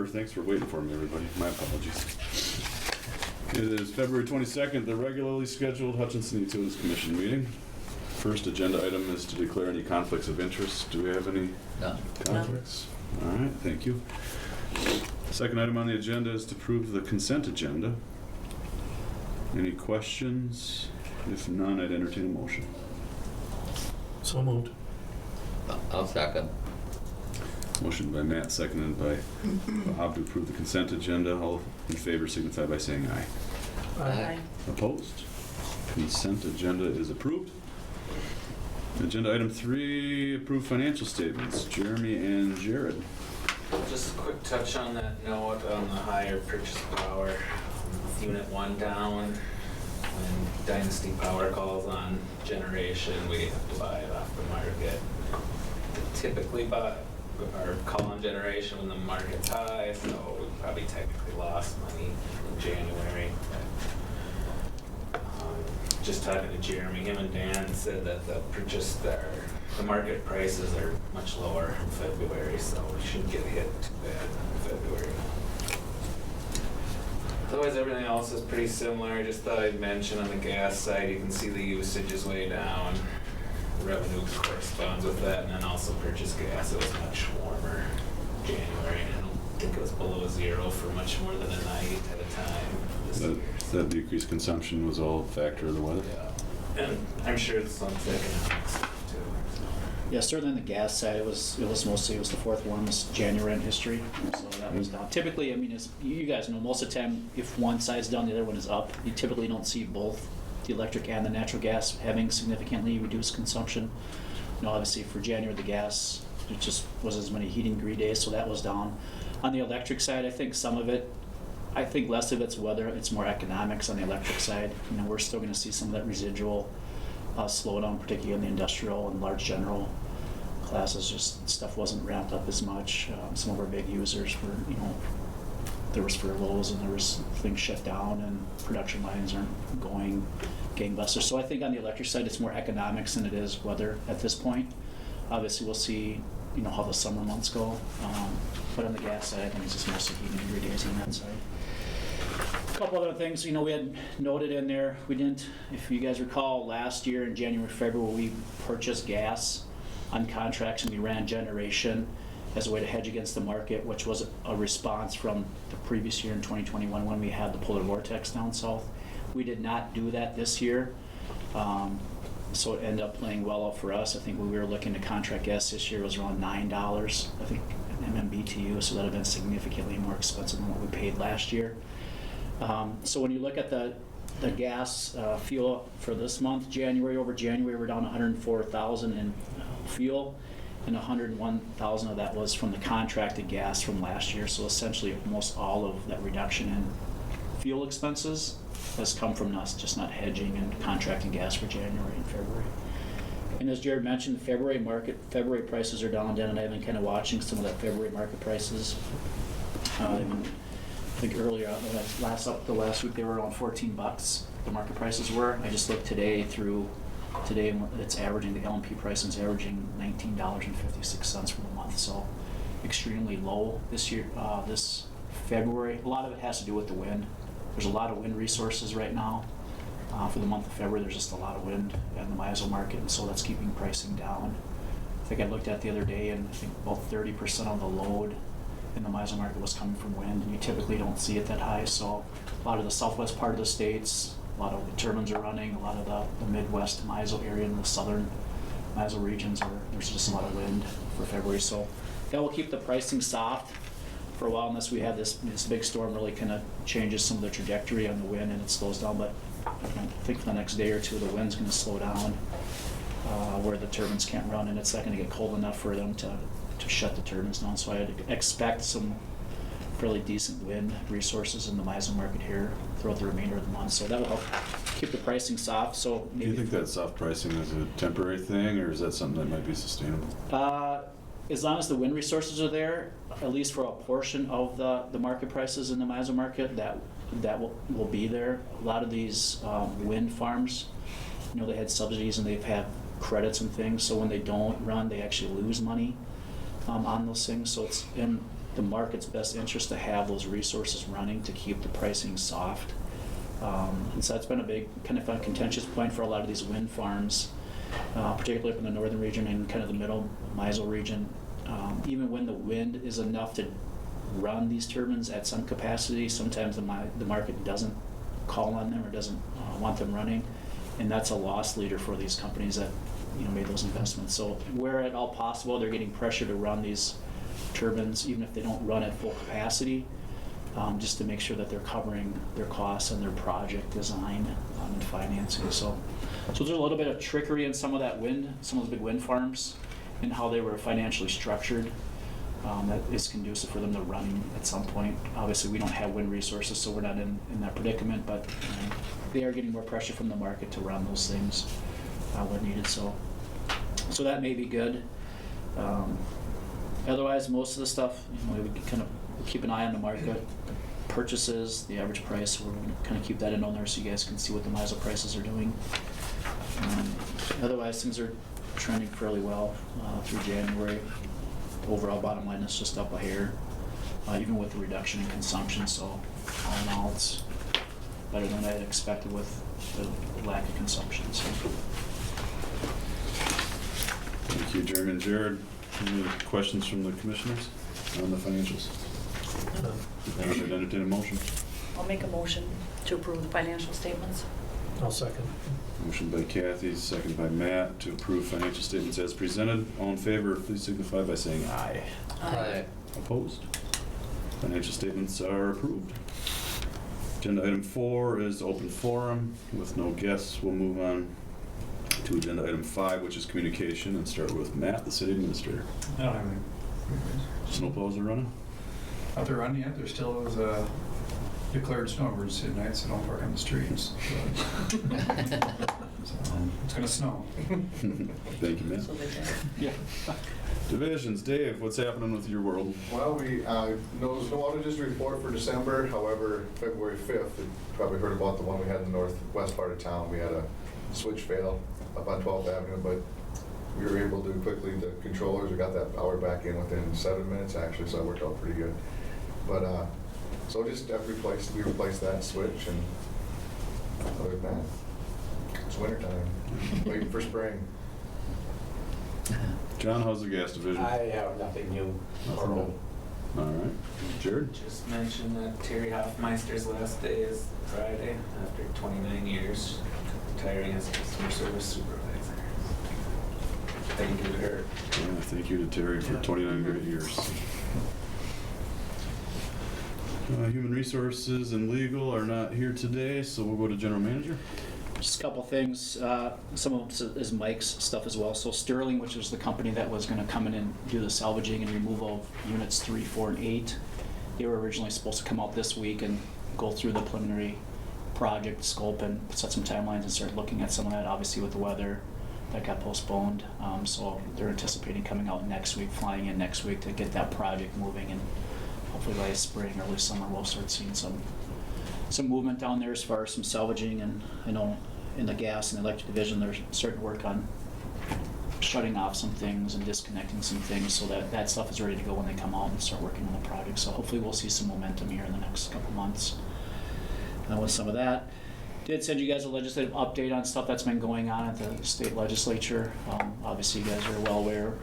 order. Thanks for waiting for me, everybody. My apologies. It is February 22nd, the regularly scheduled Hutchinson Utilities Commission meeting. First agenda item is to declare any conflicts of interest. Do we have any conflicts? No. All right, thank you. Second item on the agenda is to approve the consent agenda. Any questions? If none, I'd entertain a motion. So moved. I'll second. Motion by Matt, seconded by Bob to approve the consent agenda. All in favor signify by saying aye. Aye. Opposed? Consent agenda is approved. Agenda item 3, approve financial statements. Jeremy and Jared. Just a quick touch on that note on the higher purchase power. Unit 1 down. When Dynasty Power calls on generation, we have to buy it off the market. Typically buy or call on generation when the market's high, so we probably technically lost money in January. Just talking to Jeremy, him and Dan said that the market prices are much lower in February, so we shouldn't get hit too bad in February. Otherwise, everything else is pretty similar. I just thought I'd mention on the gas side, you can see the usage is way down. Revenue corresponds with that, and then also purchase gas. It was much warmer in January. I don't think it was below 0 for much more than a night at a time this year. That decreased consumption was all a factor of the weather? Yeah, and I'm sure it's some economics too. So. Yeah, certainly on the gas side, it was the fourth warmest January in history, so that was down. Typically, I mean, as you guys know, most of the time, if one side's down, the other one is up. You typically don't see both the electric and the natural gas having significantly reduced consumption. You know, obviously for January, the gas, it just wasn't as many heating degree days, so that was down. On the electric side, I think less of it's weather, it's more economics on the electric side. You know, we're still going to see some of that residual slowdown, particularly in the industrial and large general classes. Just stuff wasn't ramped up as much. Some of our big users were, you know, there was furloughs and there was things shut down and production lines aren't going gangbusters. So I think on the electric side, it's more economics than it is weather at this point. Obviously, we'll see, you know, how the summer months go. But on the gas side, I think it's just mostly heating degree days on that side. A couple other things, you know, we had noted in there, we didn't, if you guys recall, last year in January, February, we purchased gas on contracts and we ran generation as a way to hedge against the market, which was a response from the previous year in 2021 when we had the polar vortex down south. We did not do that this year, so it ended up playing well out for us. I think when we were looking to contract gas this year, it was around $9, I think, an MMBTU, so that would have been significantly more expensive than what we paid last year. So when you look at the gas fuel for this month, January over January, we're down 104,000 in fuel, and 101,000 of that was from the contracted gas from last year. So essentially, almost all of that reduction in fuel expenses has come from us just not hedging and contracting gas for January and February. And as Jared mentioned, the February prices are down. Dan and I have been kind of watching some of that February market prices. I think earlier, the last week, they were around $14. The market prices were. I just looked today, it's averaging, the LMP price is averaging $19.56 for the month. So extremely low this year, this February. A lot of it has to do with the wind. There's a lot of wind resources right now. For the month of February, there's just a lot of wind in the MISO market, and so that's keeping pricing down. I think I looked at the other day, and I think about 30% of the load in the MISO market was coming from wind, and you typically don't see it that high. So a lot of the southwest part of the states, a lot of the turbines are running, a lot of the Midwest MISO area and the southern MISO regions, there's just a lot of wind for February. So that will keep the pricing soft for a while unless we have this big storm really kind of changes some of the trajectory on the wind and it slows down. But I think for the next day or two, the wind's going to slow down where the turbines can't run, and it's not going to get cold enough for them to shut the turbines down. So I'd expect some fairly decent wind resources in the MISO market here throughout the remainder of the month. So that will help keep the pricing soft. So do you think that soft pricing is a temporary thing, or is that something that might be sustainable? As long as the wind resources are there, at least for a portion of the market prices in the MISO market, that will be there. A lot of these wind farms, you know, they had subsidies and they've had credits and things, so when they don't run, they actually lose money on those things. So it's, and the market's best interest to have those resources running to keep the pricing soft. And so that's been a big kind of a contentious point for a lot of these wind farms, particularly up in the northern region and kind of the middle MISO region. Even when the wind is enough to run these turbines at some capacity, sometimes the market doesn't call on them or doesn't want them running, and that's a loss leader for these companies that made those investments. So where at all possible, they're getting pressure to run these turbines, even if they don't run at full capacity, just to make sure that they're covering their costs and their project design and financing. So there's a little bit of trickery in some of that wind, some of those big wind farms, and how they were financially structured. That is conducive for them to running at some point. Obviously, we don't have wind resources, so we're not in that predicament, but they are getting more pressure from the market to run those things when needed. So that may be good. Otherwise, most of the stuff, we kind of keep an eye on the market purchases, the average price. We're going to kind of keep that in on there so you guys can see what the MISO prices are doing. Otherwise, things are trending fairly well through January. Overall bottom line is just up a hair, even with the reduction in consumption. So all in all, it's better than I had expected with the lack of consumption. So. Thank you, Jeremy and Jared. Any questions from the commissioners on the financials? I should entertain a motion. I'll make a motion to approve the financial statements. I'll second. Motion by Kathy, second by Matt, to approve financial statements as presented. All in favor, please signify by saying aye. Aye. Opposed? Financial statements are approved. Agenda item 4 is open forum. With no guests, we'll move on to agenda item 5, which is communication, and start with Matt, the city administrator. I don't have any. Snowplows are running? Not they're running yet. There still is a declared snow emergency tonight, so don't park on the streets. So, it's gonna snow. Thank you, Matt. So they can. Yeah. Divisions, Dave, what's happening with your world? Well, there's no outages to report for December. However, February 5th, you probably heard about the one we had in the northwest part of town. We had a switch fail up on 12th Avenue, but we were able to quickly, the controllers, we got that power back in within 7 minutes actually, so that worked out pretty good. But, so just we replaced that switch, and other than that, it's wintertime, waiting for spring. John, how's the gas division? I have nothing new or old. All right. Jared? Just mention that Terry Hoffmeister's last day is Friday after 29 years, retiring as customer service supervisor. Thank you to her. Yeah, thank you to Terry for 29 great years. Human Resources and Legal are not here today, so we'll go to General Manager. Just a couple things. Some of it is Mike's stuff as well. So Sterling, which was the company that was going to come in and do the salvaging and removal of units 3, 4, and 8, they were originally supposed to come out this week and go through the preliminary project scope and set some timelines and start looking at some of that. Obviously, with the weather, that got postponed. So they're anticipating coming out next week, flying in next week to get that project moving, and hopefully by spring, early summer, we'll start seeing some movement down there as far as some salvaging. And I know in the gas and electric division, they're starting to work on shutting off some things and disconnecting some things so that that stuff is ready to go when they come out and start working on the project. So hopefully we'll see some momentum here in the next couple months with some of that. Did send you guys a legislative update on stuff that's been going on at the state legislature. Obviously you guys are well aware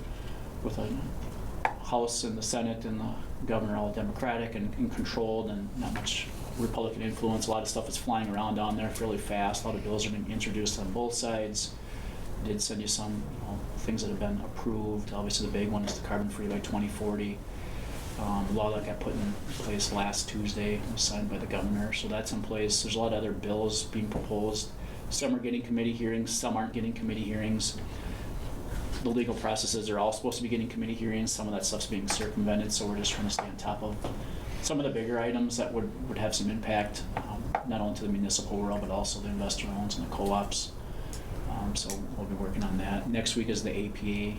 with the House and the Senate and the governor all Democratic and controlled, and not much Republican influence. A lot of stuff is flying around down there fairly fast. A lot of bills are being introduced on both sides. Did send you some things that have been approved. Obviously the big one is the carbon free by 2040. The law that got put in place last Tuesday was signed by the governor, so that's in place. There's a lot of other bills being proposed. Some are getting committee hearings, some aren't getting committee hearings. The legal processes are all supposed to be getting committee hearings. Some of that stuff's being circumvented, so we're just trying to stay on top of some of the bigger items that would have some impact, not only to the municipal world, but also the investor owns and the co-ops. So we'll be working on that. Next week is the APA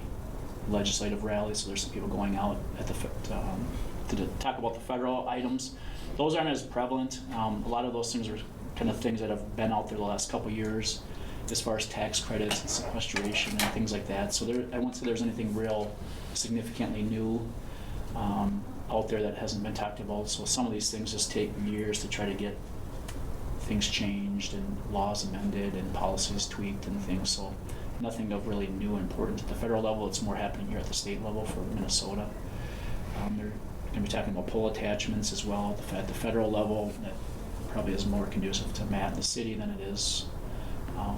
legislative rally, so there's some people going out at the to talk about the federal items. Those aren't as prevalent. A lot of those things are kind of things that have been out there the last couple years, as far as tax credits and sequestration and things like that. So I won't say there's anything real significantly new. out there that hasn't been talked about. So some of these things just take years to try to get things changed and laws amended and policies tweaked and things. So nothing of really new and important at the federal level. It's more happening here at the state level for Minnesota. They're going to be talking about pole attachments as well at the federal level. That probably is more conducive to Matt and the city than it is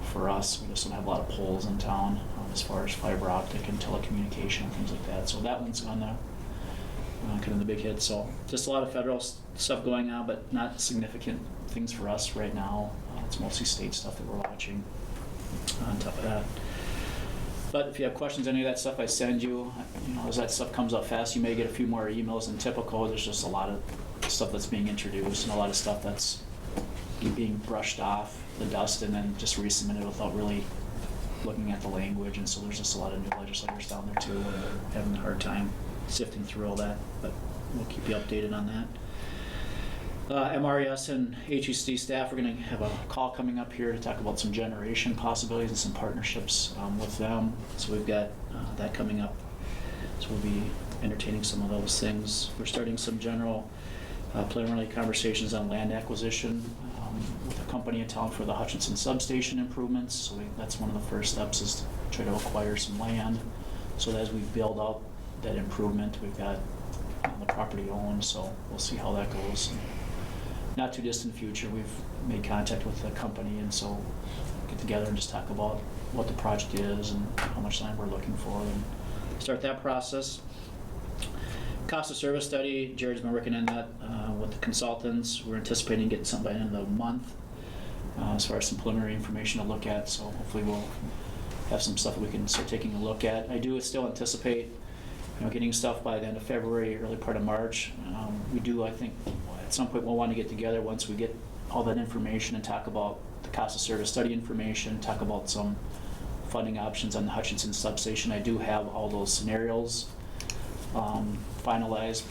for us. We just don't have a lot of poles in town as far as fiber optic and telecommunication and things like that. So that one's on the kind of the big hit. So just a lot of federal stuff going on, but not significant things for us right now. It's mostly state stuff that we're watching on top of that. But if you have questions, any of that stuff I send you, as that stuff comes up fast, you may get a few more emails than typical. There's just a lot of stuff that's being introduced and a lot of stuff that's being brushed off the dust and then just resubmitted without really looking at the language. And so there's just a lot of new legislators down there too, and having a hard time sifting through all that. But we'll keep you updated on that. MRES and HEC staff are going to have a call coming up here to talk about some generation possibilities and some partnerships with them. So we've got that coming up. So we'll be entertaining some of those things. We're starting some general preliminary conversations on land acquisition with a company in town for the Hutchinson substation improvements. So that's one of the first steps, is to try to acquire some land. So that as we build up that improvement, we've got the property owned. So we'll see how that goes. Not too distant future, we've made contact with the company, and so get together and just talk about what the project is and how much land we're looking for and start that process. Cost of service study, Jared's been working on that with the consultants. We're anticipating getting something by the end of the month as far as some preliminary information to look at, so hopefully we'll have some stuff that we can start taking a look at. I do still anticipate getting stuff by the end of February, early part of March. We do, I think, at some point we'll want to get together once we get all that information and talk about the cost of service study information, talk about some funding options on the Hutchinson substation. I do have all those scenarios finalized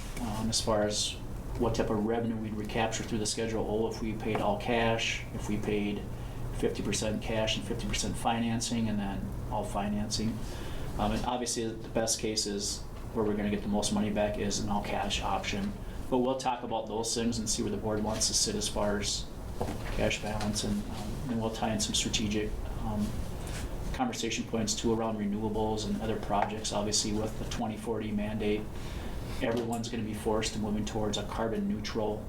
as far as what type of revenue we'd recapture through the Schedule O if we paid all cash, if we paid 50% cash and 50% financing, and then all financing. And obviously the best case is where we're going to get the most money back is an all cash option. But we'll talk about those things and see where the board wants to sit as far as cash balance, and then we'll tie in some strategic conversation points too around renewables and other projects. Obviously with the 2040 mandate, everyone's going to be forced to moving towards a carbon neutral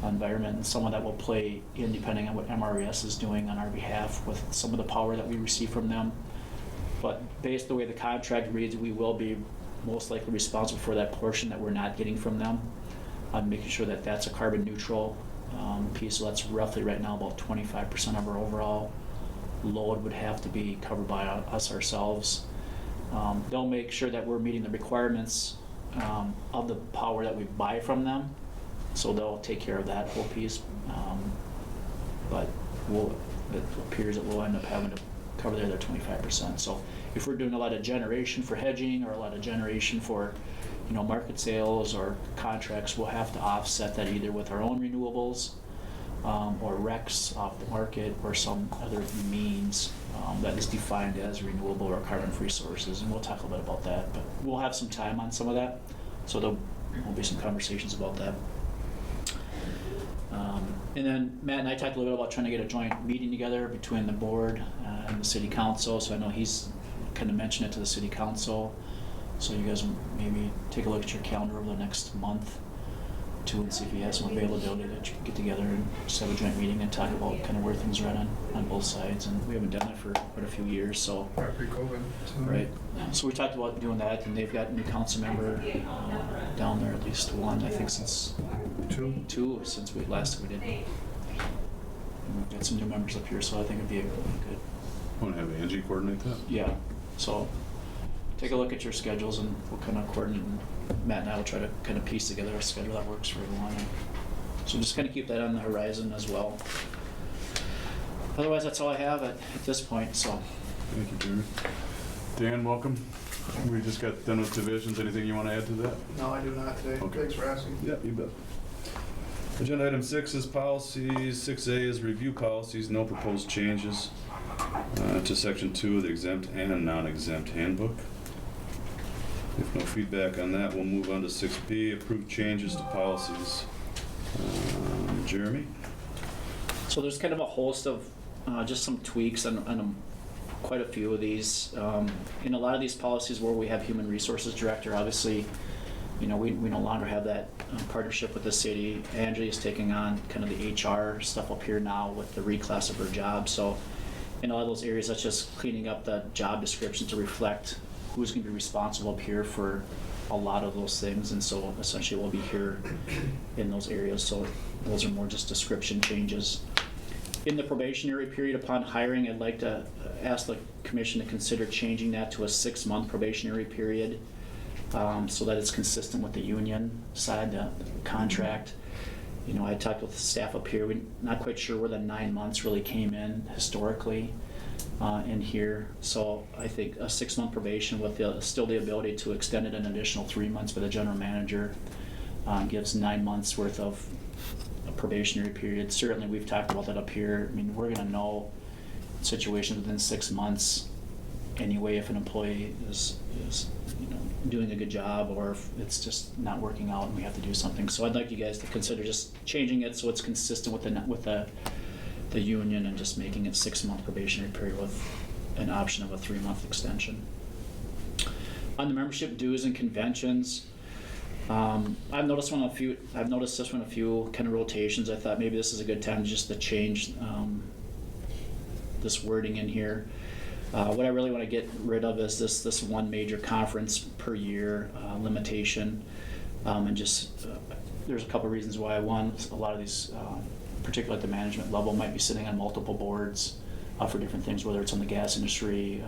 environment, and some of that will play in depending on what MRES is doing on our behalf with some of the power that we receive from them. But based on the way the contract reads, we will be most likely responsible for that portion that we're not getting from them, making sure that that's a carbon neutral piece. So that's roughly right now about 25% of our overall load would have to be covered by us ourselves. They'll make sure that we're meeting the requirements of the power that we buy from them, so they'll take care of that whole piece. But it appears that we'll end up having to cover the other 25%. So if we're doing a lot of generation for hedging or a lot of generation for market sales or contracts, we'll have to offset that either with our own renewables or RECs off the market or some other means that is defined as renewable or carbon-free sources. And we'll talk a little bit about that, but we'll have some time on some of that, so there will be some conversations about that. And then Matt and I talked a little bit about trying to get a joint meeting together between the board and the city council. So I know he's kind of mentioned it to the city council. So you guys maybe take a look at your calendar over the next month too, and see if you have some availability that you can get together and just have a joint meeting and talk about kind of where things are at on both sides. And we haven't done that for quite a few years, so. Right, pre-COVID. Right. So we talked about doing that, and they've got a new council member down there, at least one, I think, since two since we last we did. And we've got some new members up here, so I think it'd be a good. Want to have Angie coordinate that? Yeah. So take a look at your schedules, and we'll kind of coordinate. And Matt and I will try to kind of piece together a schedule that works for everyone. And so just kind of keep that on the horizon as well. Otherwise, that's all I have at this point. So. Thank you, Jerry. Dan, welcome. We just got done with divisions. Anything you want to add to that? No, I do not today. Okay. Thanks for asking. Yeah, you bet. Agenda item 6 is policies. 6A is review policies. No proposed changes to section 2 of the exempt and non-exempt handbook. If no feedback on that, we'll move on to 6B, approve changes to policies. Jeremy? So there's kind of a host of just some tweaks on quite a few of these. In a lot of these policies where we have human resources director, obviously, we no longer have that partnership with the city. Angie is taking on kind of the HR stuff up here now with the reclass of her job. So in a lot of those areas, that's just cleaning up the job description to reflect who's going to be responsible up here for a lot of those things. And so essentially we'll be here in those areas. So those are more just description changes. In the probationary period upon hiring, I'd like to ask the commission to consider changing that to a 6-month probationary period, so that it's consistent with the union side, the contract. I talked with the staff up here, we're not quite sure where the 9 months really came in historically in here. So I think a 6-month probation with still the ability to extend it an additional 3 months for the general manager gives 9 months worth of a probationary period. Certainly we've talked about that up here. I mean, we're gonna know situations within 6 months anyway if an employee is doing a good job or if it's just not working out and we have to do something. So I'd like you guys to consider just changing it so it's consistent with the union and just making it 6-month probationary period with an option of a 3-month extension. On the membership dues and conventions, I've noticed this one a few kind of rotations. I thought maybe this is a good time just to change this wording in here. What I really want to get rid of is this one major conference per year limitation, and just there's a couple of reasons why. One, a lot of these, particularly at the management level, might be sitting on multiple boards for different things, whether it's on the gas industry.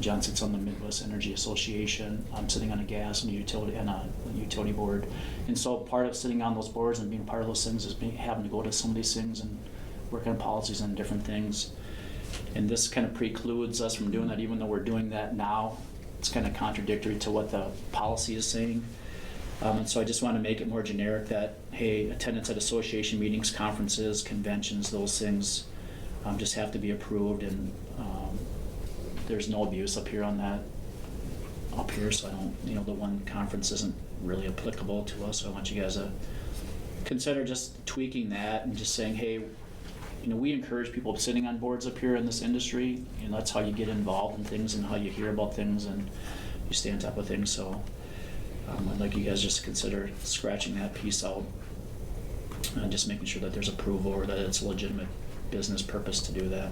John sits on the Midwest Energy Association. I'm sitting on a gas and a utility board, and so part of sitting on those boards and being part of those things is having to go to some of these things and work on policies and different things. And this kind of precludes us from doing that, even though we're doing that now. It's kind of contradictory to what the policy is saying. And so I just want to make it more generic that, hey, attendance at association meetings, conferences, conventions, those things just have to be approved, and there's no abuse up here on that. Up here, so I don't, the one conference isn't really applicable to us, so I want you guys to consider just tweaking that and just saying, hey, we encourage people sitting on boards up here in this industry, that's how you get involved in things and how you hear about things and you stay on top of things. So I'd like you guys just to consider scratching that piece out and just making sure that there's approval or that it's a legitimate business purpose to do that.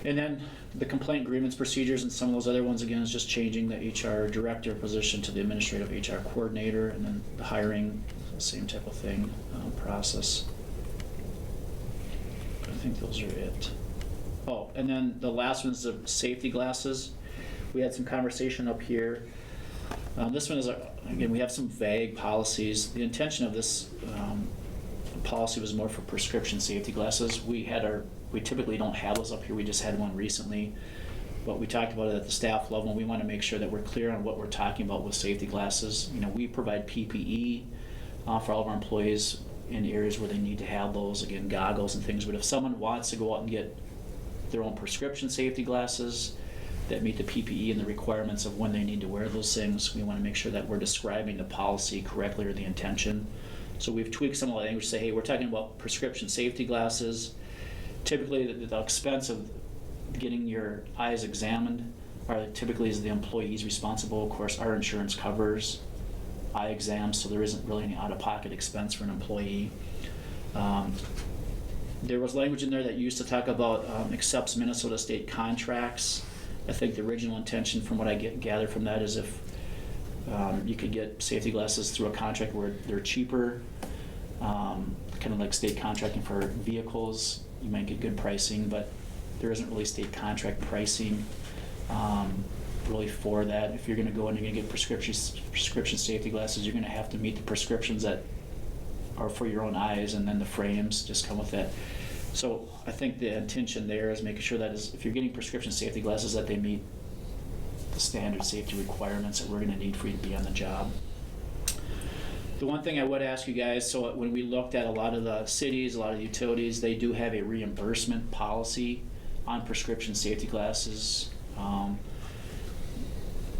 And then the complaint grievance procedures and some of those other ones, again, is just changing the HR director position to the administrative HR coordinator, and then the hiring, same type of thing, process. I think those are it. Oh, and then the last one is the safety glasses. We had some conversation up here. This one is, again, we have some vague policies. The intention of this policy was more for prescription safety glasses. We typically don't have those up here. We just had one recently. But we talked about it at the staff level, and we want to make sure that we're clear on what we're talking about with safety glasses. We provide PPE for all of our employees in areas where they need to have those, again, goggles and things. But if someone wants to go out and get their own prescription safety glasses that meet the PPE and the requirements of when they need to wear those things, we want to make sure that we're describing the policy correctly or the intention. So we've tweaked some of the language to say, hey, we're talking about prescription safety glasses. Typically, the expense of getting your eyes examined typically is the employee's responsible. Of course, our insurance covers eye exams, so there isn't really any out-of-pocket expense for an employee. There was language in there that used to talk about accepts Minnesota state contracts. I think the original intention, from what I gather from that, is if you could get safety glasses through a contract where they're cheaper, kind of like state contracting for vehicles, you might get good pricing, but there isn't really state contract pricing really for that. If you're going to go and you're going to get prescription safety glasses, you're going to have to meet the prescriptions that are for your own eyes, and then the frames just come with that. So I think the intention there is making sure that if you're getting prescription safety glasses, that they meet the standard safety requirements that we're going to need for you to be on the job. The one thing I would ask you guys, so when we looked at a lot of the cities, a lot of the utilities, they do have a reimbursement policy on prescription safety glasses.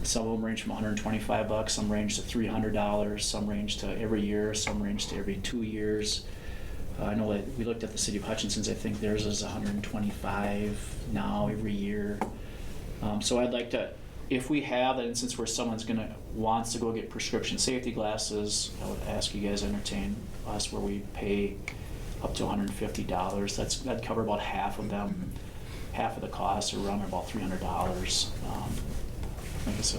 Some of them range from $125, some range to $300, some range to every year, some range to every 2 years. I know that we looked at the city of Hutchinson's, I think theirs is $125 now every year. So I'd like to, if we have that instance where someone's wants to go get prescription safety glasses, I would ask you guys to entertain us where we pay up to $150. That'd cover about half of them, half of the cost, or around about $300.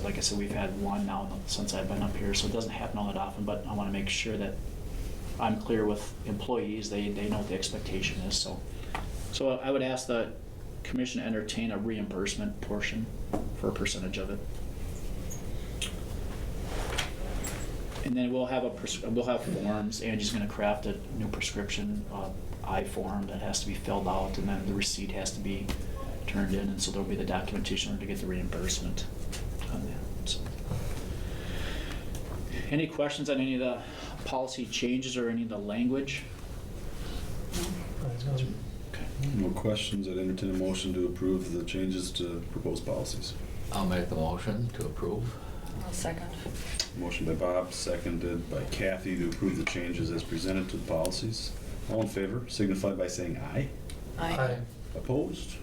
Like I said, we've had one now since I've been up here, so it doesn't happen all that often, but I want to make sure that I'm clear with employees, they know what the expectation is, so I would ask the commission to entertain a reimbursement portion for a percentage of it. And then we'll have forms. Angie's gonna craft a new prescription, I-form that has to be filled out, and then the receipt has to be turned in, and so there'll be the documentation to get the reimbursement on that, so. Any questions on any of the policy changes or any of the language? Okay. No questions, I'd entertain a motion to approve the changes to proposed policies. I'll make the motion to approve. I'll second. Motion by Bob, seconded by Kathy to approve the changes as presented to the policies. All in favor, signify by saying aye. Aye. Opposed?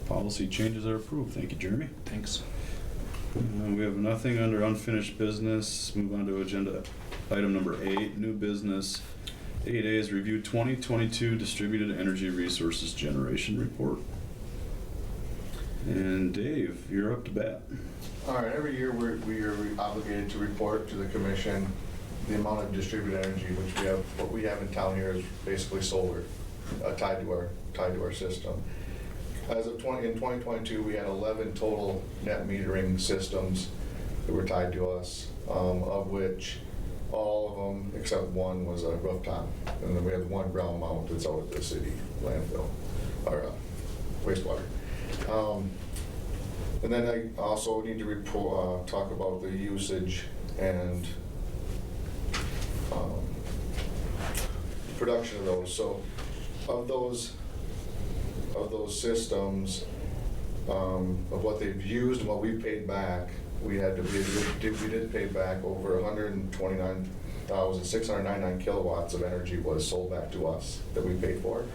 Policy changes are approved. Thank you, Jeremy. Thanks. We have nothing under unfinished business. Move on to agenda item number 8, new business. 8A is review 2022 Distributed Energy Resources Generation Report. And Dave, you're up to bat. All right, every year we are obligated to report to the commission the amount of distributed energy, which what we have in town here is basically solar, tied to our system. As of in 2022, we had 11 total net metering systems that were tied to us, of which all of them except one was a rooftop, and then we have one ground mount that's out at the city landfill, or wastewater. And then I also need to talk about the usage and production of those. So of those systems, of what they've used and what we paid back, we did pay back over 129,699 kilowatts of energy was sold back to us that we paid for.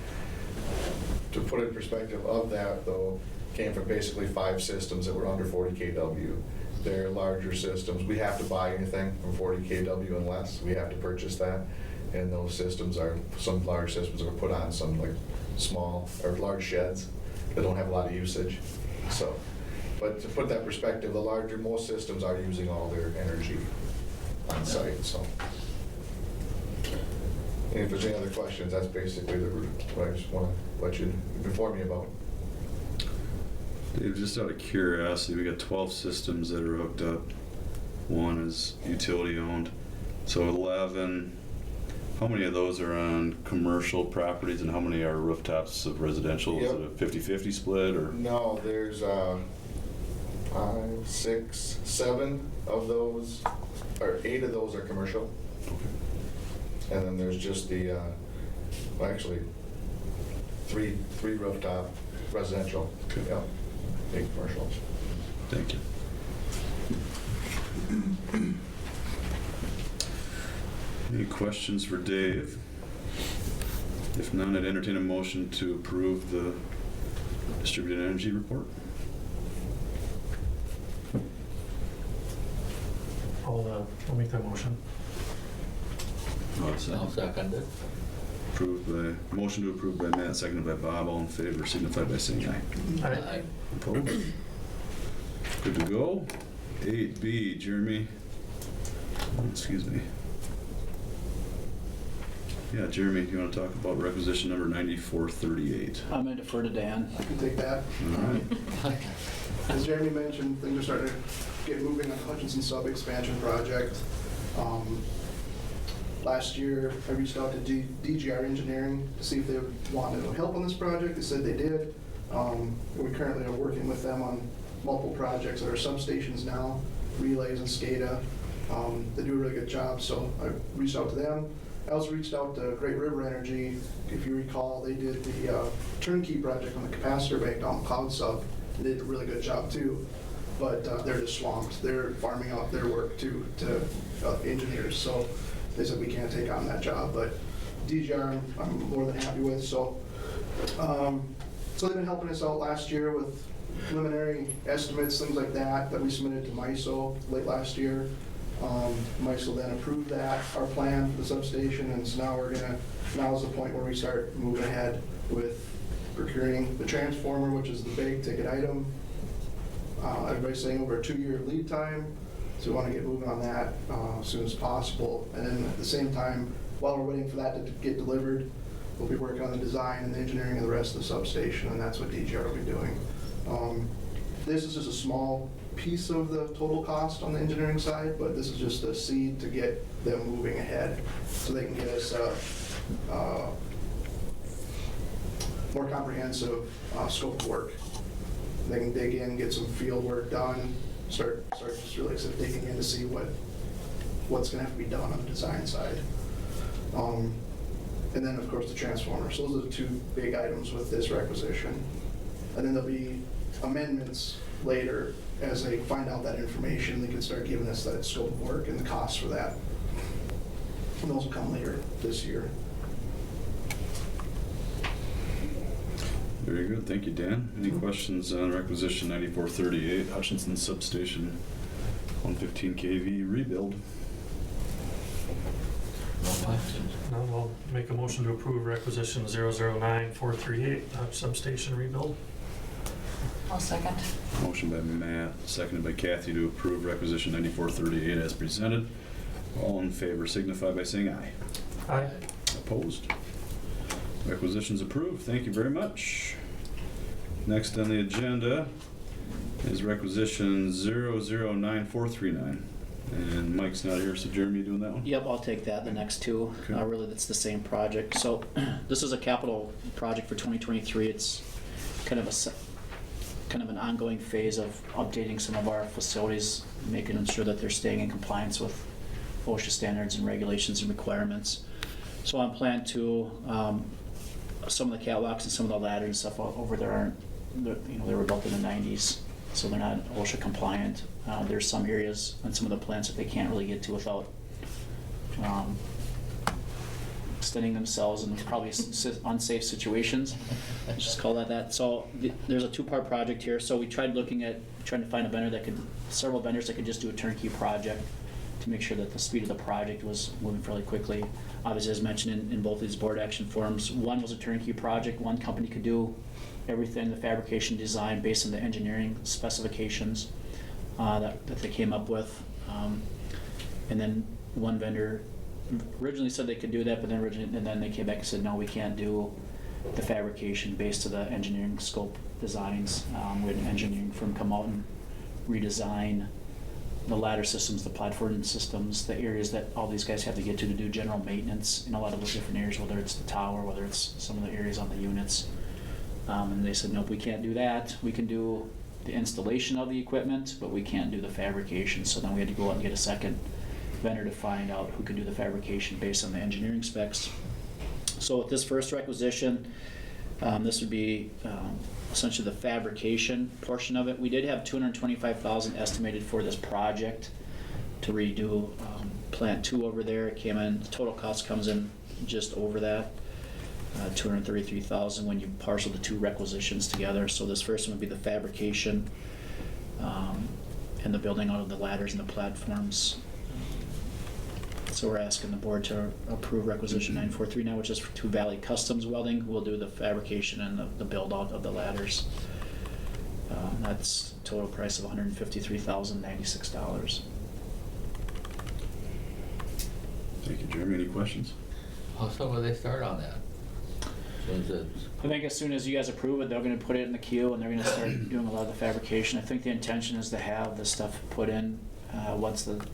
To put it in perspective of that, though, came from basically 5 systems that were under 40 kW. They're larger systems. We have to buy anything from 40 kW and less. We have to purchase that. And those systems some large systems are put on some like small or large sheds that don't have a lot of usage. So, but to put that perspective, most systems are using all their energy on site, so. And if there's any other questions, that's basically what I just want to let you inform me about. Dave, just out of curiosity, we got 12 systems that are hooked up. One is utility owned. So 11, how many of those are on commercial properties and how many are rooftops of residential? Yep. Is it a 50-50 split or? No, there's 5, 6, 7 of those, or 8 of those are commercial. Okay. And then there's just the, actually, 3 rooftop residential. Okay. Yeah, 8 commercials. Thank you. Any questions for Dave? If none, I'd entertain a motion to approve the distributed energy report. I'll make that motion. I'll second it. Motion to approve by Matt, seconded by Bob. All in favor, signify by saying aye. Aye. Opposed? Good to go. 8B, Jeremy. Excuse me. Yeah, Jeremy, do you want to talk about requisition number 9438? I'm going to defer to Dan. I can take that. All right. As Jeremy mentioned, things are starting to get moving on the Hutchinson sub-expansion project. Last year, I reached out to DGR Engineering to see if they wanted to help on this project. They said they did. We currently are working with them on multiple projects at our substations now, relays and SCADA. They do a really good job, so I reached out to them. I also reached out to Great River Energy. If you recall, they did the turnkey project on the capacitor bank down in Cloud Sub. They did a really good job too. but they're just swamped. They're farming out their work to engineers, so they said we can't take on that job, but DGR I'm more than happy with, so they've been helping us out last year with preliminary estimates, things like that we submitted to MISO late last year. MISO then approved that, our plan for the substation, and so now is the point where we start moving ahead with procuring the transformer, which is the big ticket item. Everybody's saying over a 2-year lead time, so we want to get moving on that as soon as possible. And then at the same time, while we're waiting for that to get delivered, we'll be working on the design and the engineering of the rest of the substation, and that's what DGR will be doing. This is just a small piece of the total cost on the engineering side, but this is just a seed to get them moving ahead so they can get us more comprehensive scope of work. They can dig in, get some field work done, start just really digging in to see what's going to have to be done on the design side. And then, of course, the transformer. So those are the two big items with this requisition. And then there'll be amendments later as they find out that information. They can start giving us that scope of work and the costs for that. And those will come later this year. Very good, thank you, Dan. Any questions on requisition 9438, Hutchinson Substation 115 kV rebuild? No questions. Now I'll make a motion to approve requisition 009438, substation rebuild. I'll second. Motion by Matt, seconded by Kathy to approve requisition 9438 as presented. All in favor signify by saying aye. Aye. Opposed? Requisition's approved, thank you very much. Next on the agenda is requisition 009439. And Mike's not here, so Jeremy, you doing that one? Yep, I'll take that, the next two. Okay. Really, that's the same project. So this is a capital project for 2023. It's kind of an ongoing phase of updating some of our facilities, making sure that they're staying in compliance with OSHA standards and regulations and requirements. So on plan two, some of the catwalks and some of the ladders and stuff over there aren't, they were built in the 90s, so they're not OSHA compliant. There's some areas on some of the plants that they can't really get to without extending themselves in probably unsafe situations. Let's just call that. So there's a two-part project here. So we tried trying to find a vendor several vendors that could just do a turnkey project to make sure that the speed of the project was moving fairly quickly. Obviously, as mentioned in both these board action forms, one was a turnkey project. One company could do everything, the fabrication design based on the engineering specifications that they came up with. And then one vendor originally said they could do that, but then they came back and said, no, we can't do the fabrication based on the engineering scope designs. We had an engineering firm come out and redesign the ladder systems, the platform systems, the areas that all these guys have to get to do general maintenance in a lot of those different areas, whether it's the tower, whether it's some of the areas on the units. And they said, nope, we can't do that. We can do the installation of the equipment, but we can't do the fabrication. So then we had to go out and get a second vendor to find out who could do the fabrication based on the engineering specs. So with this first requisition, this would be essentially the fabrication portion of it. We did have $225,000 estimated for this project to redo plant 2 over there. It came in, the total cost comes in just over that, $233,000 when you parcel the two requisitions together. So this first one would be the fabrication and the building out of the ladders and the platforms. So we're asking the board to approve requisition 943 now, which is to Valley Customs Welding, who will do the fabrication and the build out of the ladders. That's total price of $153,096. Thank you, Jeremy. Any questions? How soon will they start on that? I think as soon as you guys approve it, they're going to put it in the queue and they're going to start doing a lot of the fabrication. I think the intention is to have the stuff put in once the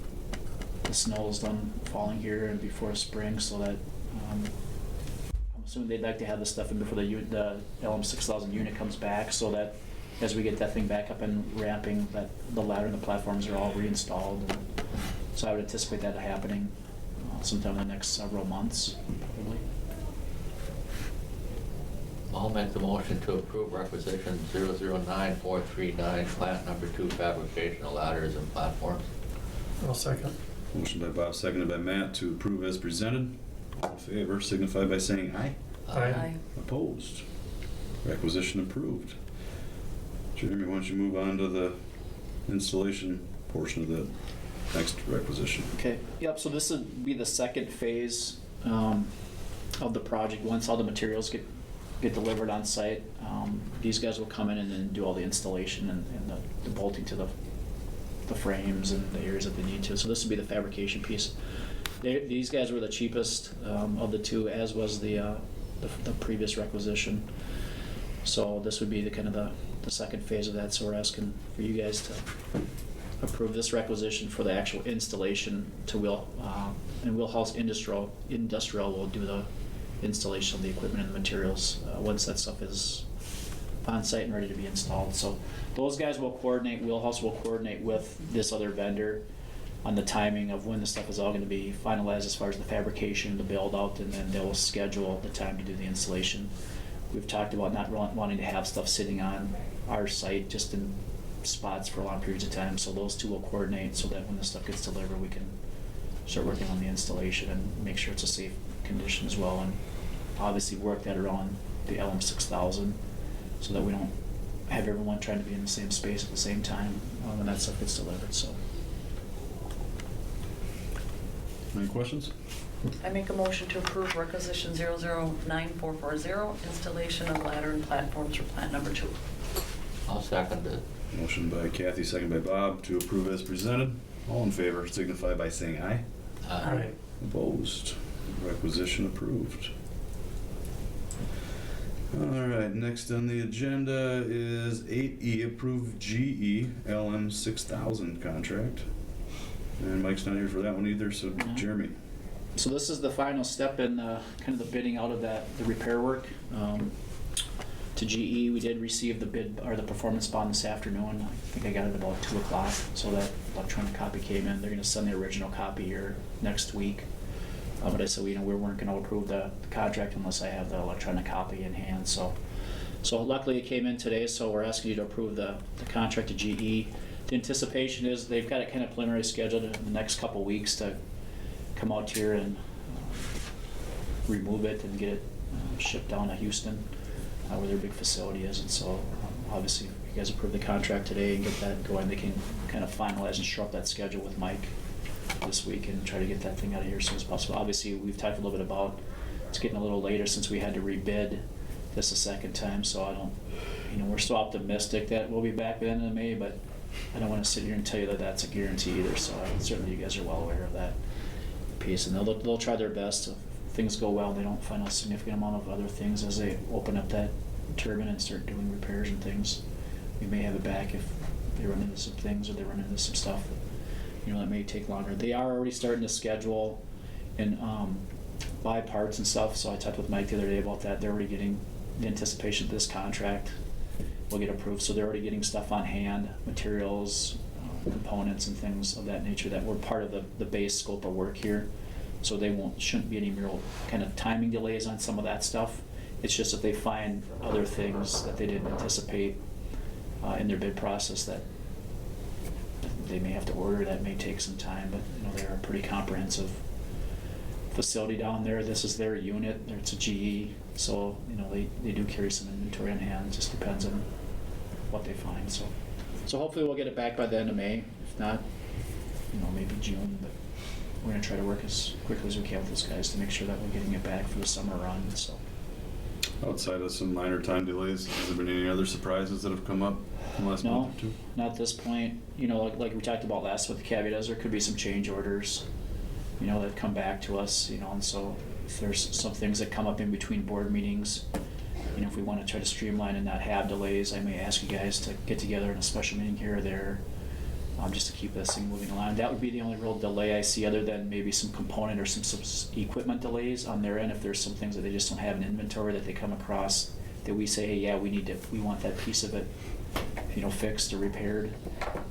snow is done falling here and before spring, so that I'm assuming they'd like to have the stuff in before the LM6000 unit comes back, so that as we get that thing back up and ramping, that the ladder and the platforms are all reinstalled. And so I would anticipate that happening sometime in the next several months, probably. How I'll make the motion to approve requisition 009439, plant number 2, fabrication of ladders and platforms. I'll second. Motion by Bob, seconded by Matt to approve as presented. All in favor signify by saying aye. Aye. Opposed? Requisition approved. Jeremy, why don't you move on to the installation portion of the next requisition? Okay, yep, so this would be the second phase of the project. Once all the materials get delivered on site, these guys will come in and then do all the installation and the bolting to the frames and the areas that they need to. So this would be the fabrication piece. These guys were the cheapest of the two, as was the previous requisition. So this would be the kind of the second phase of that. So we're asking for you guys to approve this requisition for the actual installation to and Wheelhouse Industrial will do the installation of the equipment and the materials once that stuff is on site and ready to be installed. So those guys will coordinate, Wheelhouse will coordinate with this other vendor on the timing of when the stuff is all going to be finalized as far as the fabrication, the build out, and then they'll schedule the time to do the installation. We've talked about not wanting to have stuff sitting on our site just in spots for long periods of time, so those two will coordinate so that when the stuff gets delivered, we can start working on the installation and make sure it's a safe condition as well, and obviously work that around the LM6000 so that we don't have everyone trying to be in the same space at the same time when that stuff gets delivered. So, Any questions? I make a motion to approve requisition 009440, installation of ladder and platforms for plant number 2. I'll second it. Motion by Kathy, second by Bob to approve as presented. All in favor signify by saying aye. Aye. Opposed? Requisition approved. All right, next on the agenda is 8E, approve GE LM6000 contract. And Mike's not here for that one either, so Jeremy. So this is the final step in kind of the bidding out of the repair work. To GE, we did receive the bid or the performance bond this afternoon. I think I got it about 2 o'clock. So that electronic copy came in. They're going to send the original copy here next week. But I said, we weren't going to approve the contract unless I have the electronic copy in hand. So luckily it came in today. So we're asking you to approve the contract to GE. The anticipation is they've got it kind of preliminary scheduled in the next couple weeks to come out here and remove it and get it shipped down to Houston, where their big facility is. And so obviously if you guys approve the contract today and get that going, they can kind of finalize and show up that schedule with Mike this week and try to get that thing out of here as soon as possible. Obviously we've talked a little bit about it's getting a little later since we had to rebid this a second time, so I don't, we're still optimistic that we'll be back by the end of May, but I don't want to sit here and tell you that that's a guarantee either. So certainly you guys are well aware of that piece, and they'll try their best. If things go well, they don't find a significant amount of other things as they open up that turbine and start doing repairs and things. We may have it back if they run into some things or they run into some stuff that may take longer. They are already starting to schedule and buy parts and stuff. So I talked with Mike the other day about that. They're already getting the anticipation of this contract will get approved. So they're already getting stuff on hand, materials, components and things of that nature that were part of the base scope of work here. So they shouldn't be any real kind of timing delays on some of that stuff. It's just that they find other things that they didn't anticipate in their bid process that they may have to order. That may take some time, but they're a pretty comprehensive facility down there. This is their unit. It's a GE, so they do carry some inventory on hand. It just depends on what they find. So hopefully we'll get it back by the end of May. If not, maybe June. But we're going to try to work as quickly as we can with those guys to make sure that we're getting it back for the summer run. So Outside of some minor time delays, has there been any other surprises that have come up in the last month or two? Not at this point. Like we talked about last with the caveat, there could be some change orders, that come back to us, and so if there's some things that come up in between board meetings, if we want to try to streamline and not have delays, I may ask you guys to get together in a special meeting here or there, just to keep this thing moving along. That would be the only real delay I see, other than maybe some component or some equipment delays on their end. If there's some things that they just don't have in inventory that they come across that we say, hey, yeah, we want that piece of it, fixed or repaired.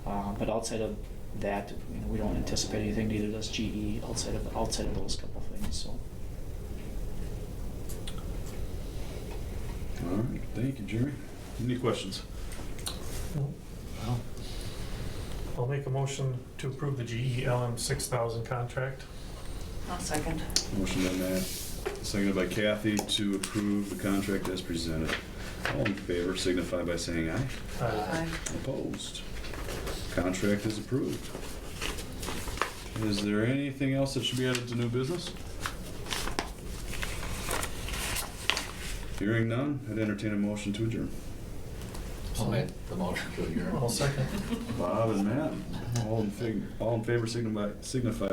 But outside of that, we don't anticipate anything. Neither does GE outside of those couple things. So. All right. Thank you, Jeremy. Any questions? I'll make a motion to approve the GELM 6,000 contract. I'll second. Motion by Matt, seconded by Kathy to approve the contract as presented. All in favor signify by saying aye. Aye. Opposed? Contract is approved. Is there anything else that should be added to new business? Hearing none, I'd entertain a motion to adjourn. I'll make the motion to adjourn. I'll second. Bob and Matt, all in favor signify